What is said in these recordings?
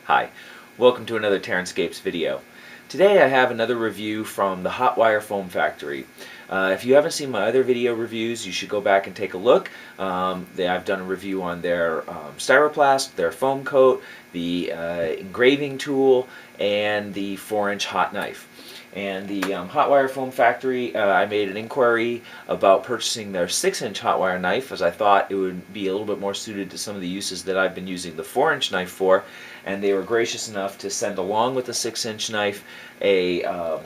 Hi, welcome to another Terranscapes video. Today I have another review from the Hot Wire Foam Factory. If you haven't seen my other video reviews, you should go back and take a look. I've done a review on their styroplast, their foam coat, the engraving tool, and the 4-inch hot knife. And the Hot Wire Foam Factory, I made an inquiry about purchasing their 6-inch hot wire knife, as I thought it would be a little bit more suited to some of the uses that I've been using the 4-inch knife for, and they were gracious enough to send along with the 6-inch knife the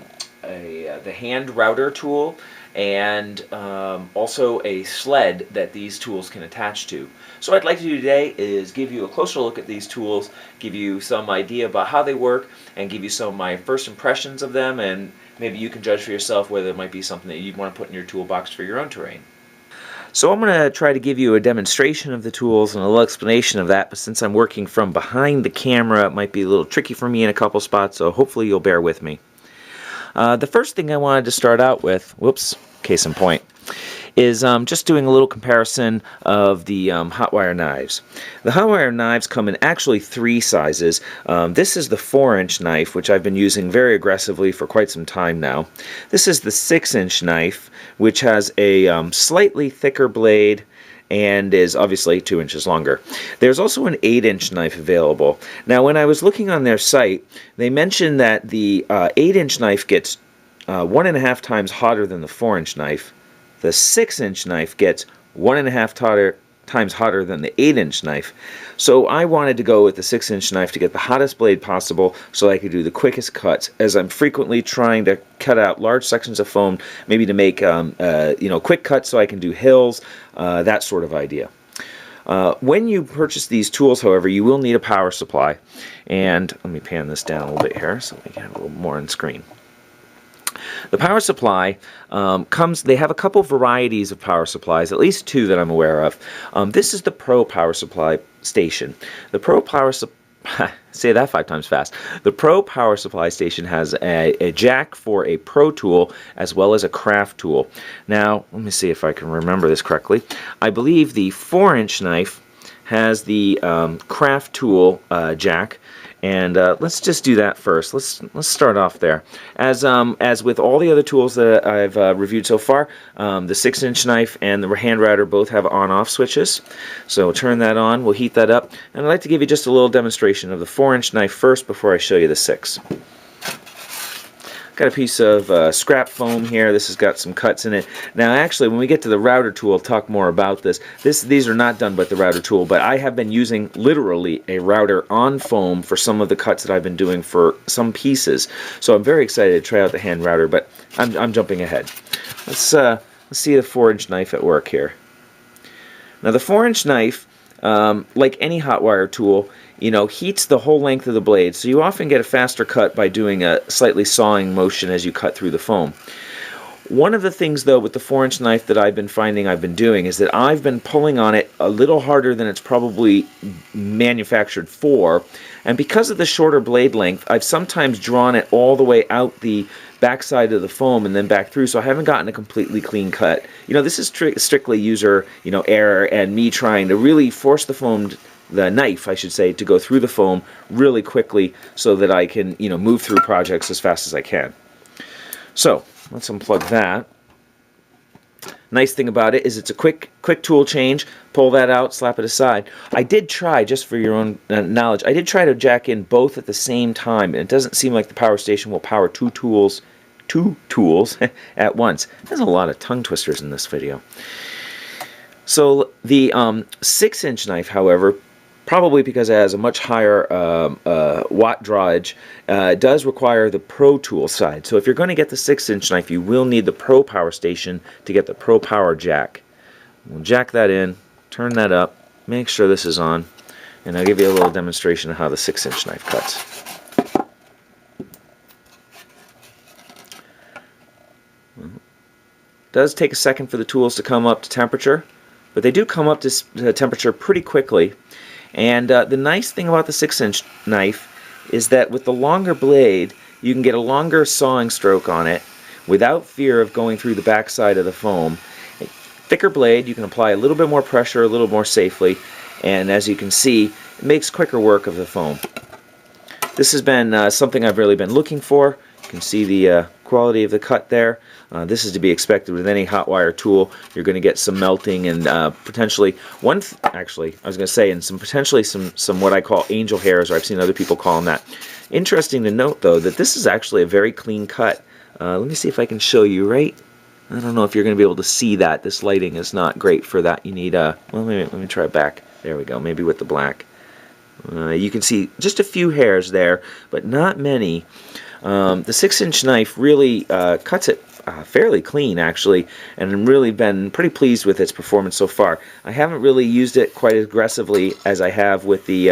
hand router tool and also a sled that these tools can attach to. So what I'd like to do today is give you a closer look at these tools, give you some idea about how they work, and give you some of my first impressions of them, and maybe you can judge for yourself whether it might be something that you'd want to put in your toolbox for your own terrain. So I'm going to try to give you a demonstration of the tools and a little explanation of that, but since I'm working from behind the camera, it might be a little tricky for me in a couple spots, so hopefully you'll bear with me. The first thing I wanted to start out with, whoops, case in point, is just doing a little comparison of the hot wire knives. The hot wire knives come in actually 3 sizes. This is the 4-inch knife, which I've been using very aggressively for quite some time now. This is the 6-inch knife, which has a slightly thicker blade and is obviously 2 inches longer. There's also an 8-inch knife available. Now, when I was looking on their site, they mentioned that the 8-inch knife gets 1.5 times hotter than the 4-inch knife. The 6-inch knife gets 1.5 times hotter than the 8-inch knife. So I wanted to go with the 6-inch knife to get the hottest blade possible so I could do the quickest cuts, as I'm frequently trying to cut out large sections of foam, maybe to make quick cuts so I can do hills, that sort of idea. When you purchase these tools, however, you will need a power supply. And let me pan this down a little bit here so we can have a little more on screen. The power supply they have a couple varieties of power supplies, at least 2 that I'm aware of. This is the Pro Power Supply Station. The Pro Power say that 5 times fast. The Pro Power Supply Station has a jack for a Pro tool as well as a craft tool. Now, let me see if I can remember this correctly. I believe the 4-inch knife has the craft tool jack. And let's just do that first. Let's start off there. As with all the other tools that I've reviewed so far, the 6-inch knife and the hand router both have on-off switches. So we'll turn that on. We'll heat that up. And I'd like to give you just a little demonstration of the 4-inch knife first before I show you the 6. Got a piece of scrap foam here. This has got some cuts in it. Now, actually, when we get to the router tool, I'll talk more about this. These are not done by the router tool, but I have been using literally a router on foam for some of the cuts that I've been doing for some pieces. So I'm very excited to try out the hand router, but I'm jumping ahead. Let's see the 4-inch knife at work here. Now, the 4-inch knife, like any hot wire tool, heats the whole length of the blade, so you often get a faster cut by doing a slightly sawing motion as you cut through the foam. One of the things, though, with the 4-inch knife that I've been finding I've been doing is that I've been pulling on it a little harder than it's probably manufactured for, and because of the shorter blade length, I've sometimes drawn it all the way out the backside of the foam and then back through, so I haven't gotten a completely clean cut. This is strictly user error and me trying to really force the knife, I should say, to go through the foam really quickly so that I can, move through projects as fast as I can. So, let's unplug that. Nice thing about it is it's a quick tool change. Pull that out, slap it aside. I did try, just for your own knowledge, I did try to jack in both at the same time, and it doesn't seem like the power station will power two tools at once. There's a lot of tongue twisters in this video. So the 6-inch knife, however, probably because it has a much higher watt drawage, does require the Pro tool side. So if you're going to get the 6-inch knife, you will need the Pro Power Station to get the Pro Power jack. We'll jack that in, turn that up, make sure this is on, and I'll give you a little demonstration of how the 6-inch knife cuts. It does take a second for the tools to come up to temperature, but they do come up to temperature pretty quickly. And the nice thing about the 6-inch knife is that with the longer blade, you can get a longer sawing stroke on it without fear of going through the backside of the foam. A thicker blade, you can apply a little bit more pressure, a little more safely, and as you can see, it makes quicker work of the foam. This has been something I've really been looking for. You can see the quality of the cut there. This is to be expected with any hot wire tool. You're going to get some melting and potentially actually I was going to say, and potentially some what I call angel hairs, or I've seen other people call them that. Interesting to note though that this is actually a very clean cut. Let me see if I can show you right. I don't know if you're going to be able to see that. This lighting is not great for that. You need well, let me try it back. There we go. Maybe with the black. You can see just a few hairs there, but not many. The 6-inch knife really cuts it fairly clean, actually, and I've really been pretty pleased with its performance so far. I haven't really used it quite as aggressively as I have with the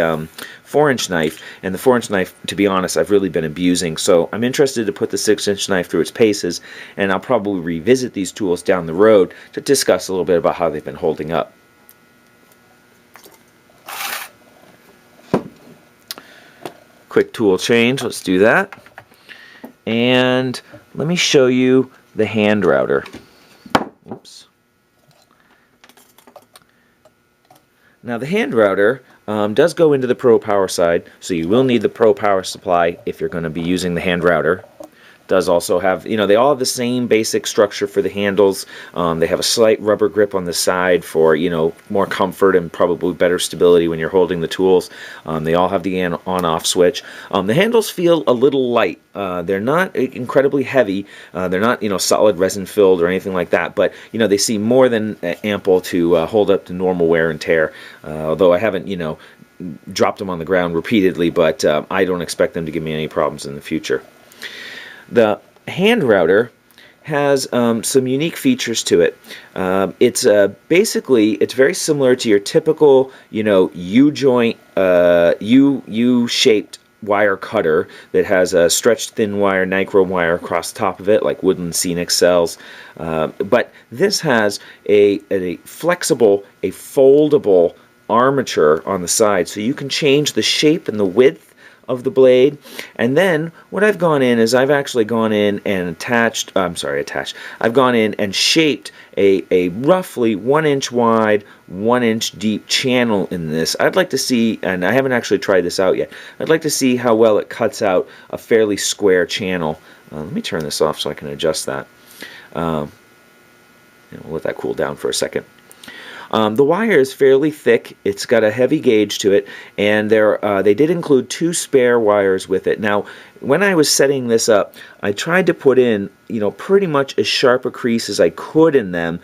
4-inch knife, and the 4-inch knife, to be honest, I've really been abusing, so I'm interested to put the 6-inch knife through its paces, and I'll probably revisit these tools down the road to discuss a little bit about how they've been holding up. Quick tool change, let's do that. And let me show you the hand router. Oops. Now the hand router does go into the Pro Power side, so you will need the Pro Power supply if you're going to be using the hand router. Does also have, they all have the same basic structure for the handles. They have a slight rubber grip on the side for, more comfort and probably better stability when you're holding the tools. They all have the on-off switch. The handles feel a little light. They're not incredibly heavy. They're not, solid resin filled or anything like that, but, they seem more than ample to hold up to normal wear and tear. Although I haven't, dropped them on the ground repeatedly, but I don't expect them to give me any problems in the future. The hand router has some unique features to it. It's basically, it's very similar to your typical, U-joint, U-shaped wire cutter that has a stretched thin wire, nichrome wire across the top of it, like Woodland Scenic sells. But this has a flexible, a foldable armature on the side, so you can change the shape and the width of the blade. And then what I've gone in is I've actually gone in and I've gone in and shaped a roughly 1-inch wide, 1-inch deep channel in this. I'd like to see, and I haven't actually tried this out yet, I'd like to see how well it cuts out a fairly square channel. Let me turn this off so I can adjust that. We'll let that cool down for a second. The wire is fairly thick. It's got a heavy gauge to it, and they did include 2 spare wires with it. Now, when I was setting this up, I tried to put in, pretty much as sharp a crease as I could in them,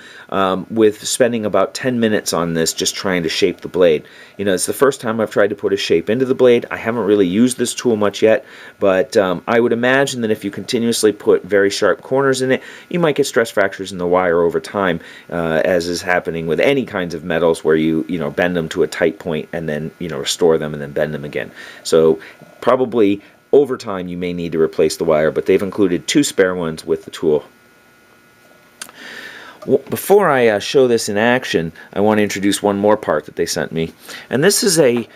with spending about 10 minutes on this, just trying to shape the blade. It's the first time I've tried to put a shape into the blade. I haven't really used this tool much yet, but I would imagine that if you continuously put very sharp corners in it, you might get stress fractures in the wire over time, as is happening with any kinds of metals where you bend them to a tight point and then restore them and then bend them again. So probably over time you may need to replace the wire, but they've included 2 spare ones with the tool. Before I show this in action, I want to introduce one more part that they sent me, and this is I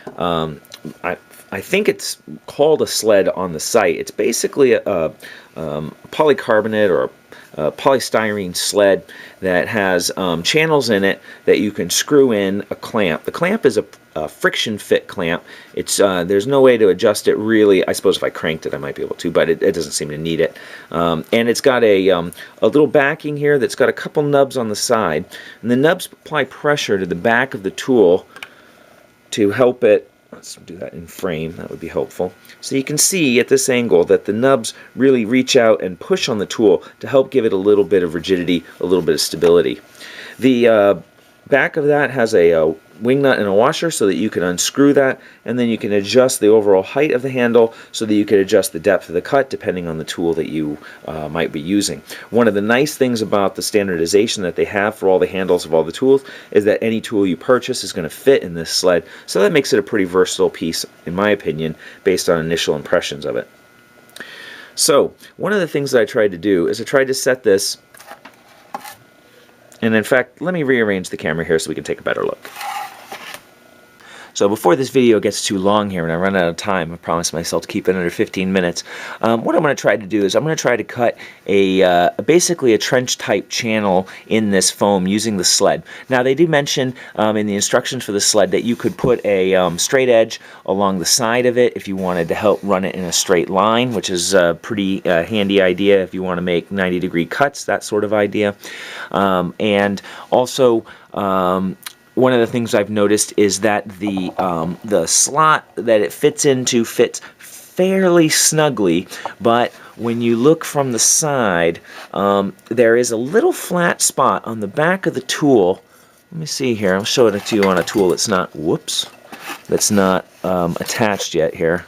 think it's called a sled on the site. It's basically a polycarbonate or a polystyrene sled that has channels in it that you can screw in a clamp. The clamp is a friction fit clamp. It's there's no way to adjust it really. I suppose if I cranked it I might be able to, but it doesn't seem to need it. And it's got a little backing here that's got a couple nubs on the side, and the nubs apply pressure to the back of the tool to help it. Let's do that in frame, that would be helpful. So you can see at this angle that the nubs really reach out and push on the tool to help give it a little bit of rigidity, a little bit of stability. The back of that has a wing nut and a washer so that you can unscrew that, and then you can adjust the overall height of the handle so that you can adjust the depth of the cut depending on the tool that you might be using. One of the nice things about the standardization that they have for all the handles of all the tools is that any tool you purchase is going to fit in this sled, so that makes it a pretty versatile piece, in my opinion, based on initial impressions of it. So one of the things that I tried to do is I tried to set this, and in fact let me rearrange the camera here so we can take a better look. So before this video gets too long here and I run out of time, I promised myself to keep it under 15 minutes, what I'm going to try to do is I'm going to try to cut basically a trench type channel in this foam using the sled. Now they do mention in the instructions for the sled that you could put a straight edge along the side of it if you wanted to help run it in a straight line, which is a pretty handy idea if you want to make 90-degree cuts, that sort of idea. And also one of the things I've noticed is that the slot that it fits into fits fairly snugly, but when you look from the side, there is a little flat spot on the back of the tool. Let me see here. I'll show it to you on a tool that's not, that's not attached yet here.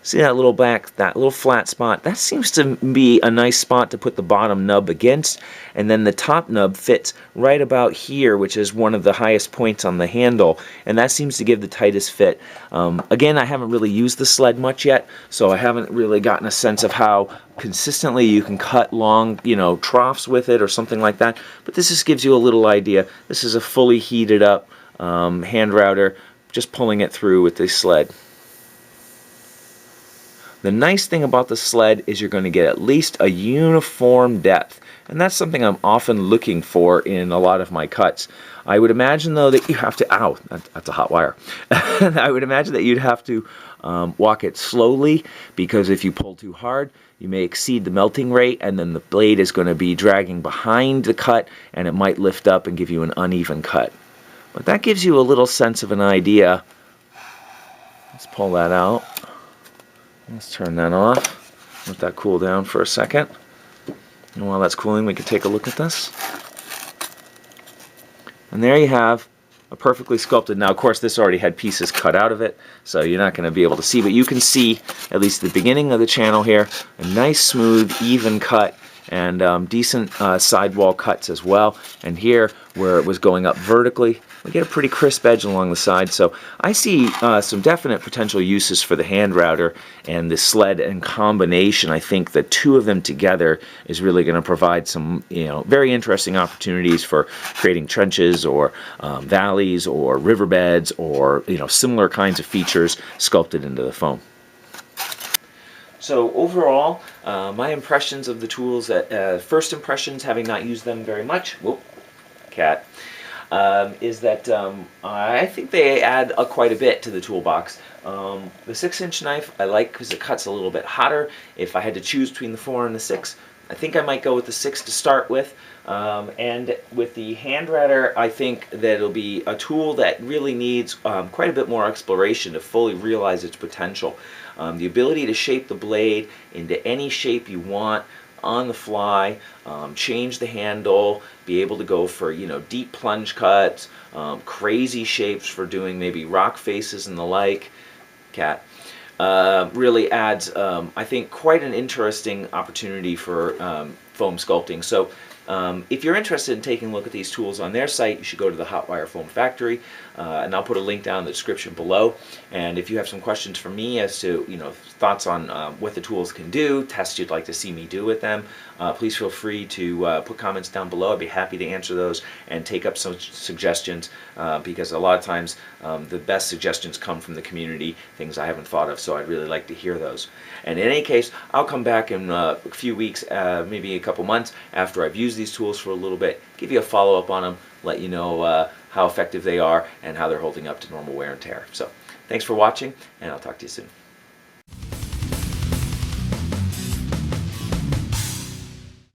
See that little flat spot? That seems to be a nice spot to put the bottom nub against, and then the top nub fits right about here, which is one of the highest points on the handle, and that seems to give the tightest fit. Again, I haven't really used the sled much yet, so I haven't really gotten a sense of how consistently you can cut long, troughs with it or something like that, but this just gives you a little idea. This is a fully heated up hand router, just pulling it through with the sled. The nice thing about the sled is you're going to get at least a uniform depth, and that's something I'm often looking for in a lot of my cuts. I would imagine though that you have to, ow, that's a hot wire. I would imagine that you'd have to walk it slowly, because if you pull too hard, you may exceed the melting rate, and then the blade is going to be dragging behind the cut, and it might lift up and give you an uneven cut. But that gives you a little sense of an idea. Let's pull that out. Let's turn that off. Let that cool down for a second. And while that's cooling, we can take a look at this. And there you have a perfectly sculpted. Now, of course, this already had pieces cut out of it, so you're not going to be able to see, but you can see at least the beginning of the channel here, a nice, smooth, even cut, and decent sidewall cuts as well. And here, where it was going up vertically, we get a pretty crisp edge along the side. So I see some definite potential uses for the hand router and the sled in combination. I think the two of them together is really going to provide some very interesting opportunities for creating trenches or valleys or riverbeds or similar kinds of features sculpted into the foam. So overall, my impressions of the tools, first impressions, having not used them very much, whoop, cat, is that I think they add quite a bit to the toolbox. The 6-inch knife I like because it cuts a little bit hotter. If I had to choose between the 4 and the 6, I think I might go with the 6 to start with. And with the hand router, I think that it'll be a tool that really needs quite a bit more exploration to fully realize its potential. The ability to shape the blade into any shape you want on the fly, change the handle, be able to go for deep plunge cuts, crazy shapes for doing maybe rock faces and the like. Cat. Really adds, I think, quite an interesting opportunity for foam sculpting. So if you're interested in taking a look at these tools on their site, you should go to the Hotwire Foam Factory, and I'll put a link down in the description below. And if you have some questions for me as to thoughts on what the tools can do, tests you'd like to see me do with them, please feel free to put comments down below. I'd be happy to answer those and take up some suggestions, because a lot of times the best suggestions come from the community, things I haven't thought of, so I'd really like to hear those. And in any case, I'll come back in a few weeks, maybe a couple months after I've used these tools for a little bit, give you a follow-up on them, let you know how effective they are and how they're holding up to normal wear and tear. So thanks for watching, and I'll talk to you soon.